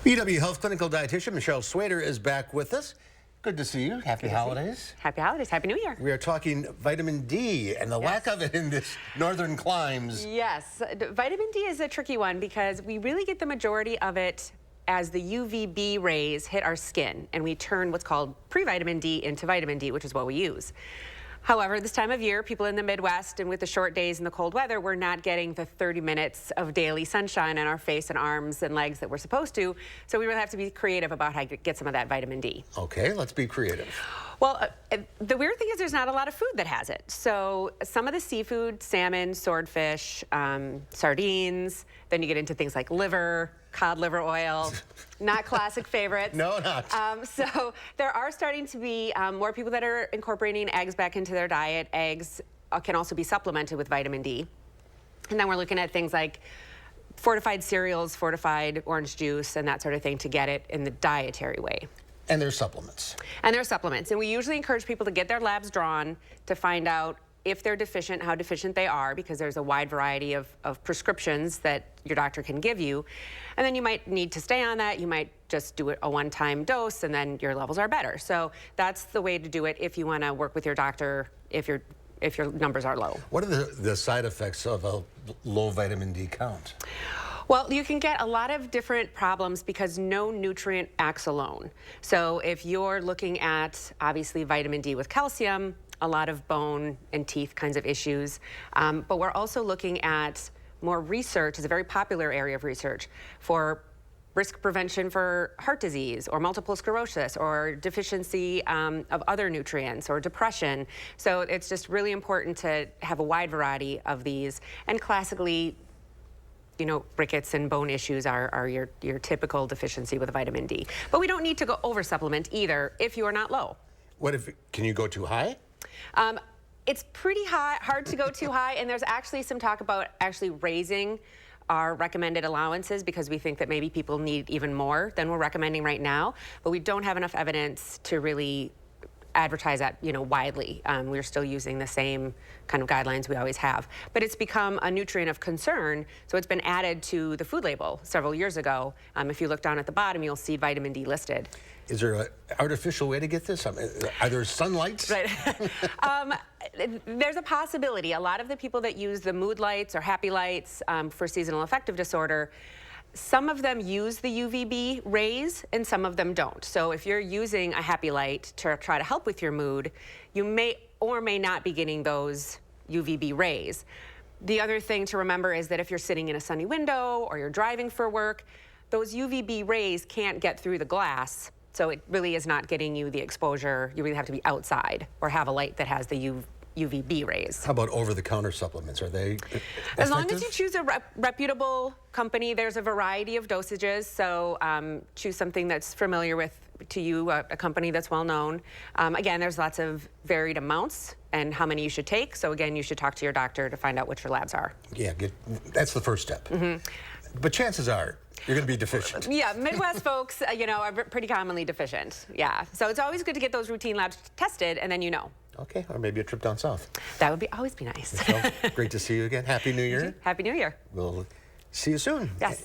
BW Health Clinical Dietitian Michelle Swader is back with us. Good to see you. Happy holidays. Happy holidays. Happy New Year. We are talking vitamin D and the lack of it in this northern climes. Yes. Vitamin D is a tricky one because we really get the majority of it as the UVB rays hit our skin and we turn what's called pre-vitamin D into vitamin D, which is what we use. However, this time of year, people in the Midwest and with the short days and the cold weather, we're not getting the 30 minutes of daily sunshine on our face and arms and legs that we're supposed to. So we really have to be creative about how to get some of that vitamin D. Okay, let's be creative. Well, the weird thing is there's not a lot of food that has it. So some of the seafood, salmon, swordfish, sardines, then you get into things like liver, cod liver oil, not classic favorites. No, not. So there are starting to be more people that are incorporating eggs back into their diet. Eggs can also be supplemented with vitamin D. And then we're looking at things like fortified cereals, fortified orange juice, and that sort of thing to get it in the dietary way. And there's supplements. And there are supplements. And we usually encourage people to get their labs drawn to find out if they're deficient, how deficient they are, because there's a wide variety of prescriptions that your doctor can give you. And then you might need to stay on that. You might just do it a one-time dose and then your levels are better. So that's the way to do it if you want to work with your doctor if your numbers are low. What are the side effects of a low vitamin D count? Well, you can get a lot of different problems because no nutrient acts alone. So if you're looking at, obviously, vitamin D with calcium, a lot of bone and teeth kinds of issues, but we're also looking at more research. It's a very popular area of research for risk prevention for heart disease or multiple sclerosis or deficiency of other nutrients or depression. So it's just really important to have a wide variety of these. And classically, you know, rickets and bone issues are your typical deficiency with vitamin D. But we don't need to go over supplement either if you are not low. Can you go too high? It's pretty hard to go too high, and there's actually some talk about actually raising our recommended allowances because we think that maybe people need even more than we're recommending right now, but we don't have enough evidence to really advertise that, you know, widely. We're still using the same kind of guidelines we always have. But it's become a nutrient of concern, so it's been added to the food label several years ago. If you look down at the bottom, you'll see vitamin D listed. Is there an artificial way to get this? Are there sunlights? Right. There's a possibility. A lot of the people that use the mood lights or happy lights for seasonal affective disorder, some of them use the UVB rays and some of them don't. So if you're using a happy light to try to help with your mood, you may or may not be getting those UVB rays. The other thing to remember is that if you're sitting in a sunny window or you're driving for work, those UVB rays can't get through the glass. So it really is not getting you the exposure. You really have to be outside or have a light that has the UVB rays. How about over-the-counter supplements? Are they effective? As long as you choose a reputable company, there's a variety of dosages. So choose something that's familiar to you, a company that's well known. Again, there's lots of varied amounts and how many you should take. So again, you should talk to your doctor to find out what your labs are. Yeah, that's the first step. But chances are you're going to be deficient. Yeah, Midwest folks, you know, are pretty commonly deficient. Yeah, so it's always good to get those routine labs tested, and then you know. Okay, or maybe a trip down south. That would always be nice. Michelle, great to see you again. Happy New Year. Happy New Year. We'll see you soon. Yes.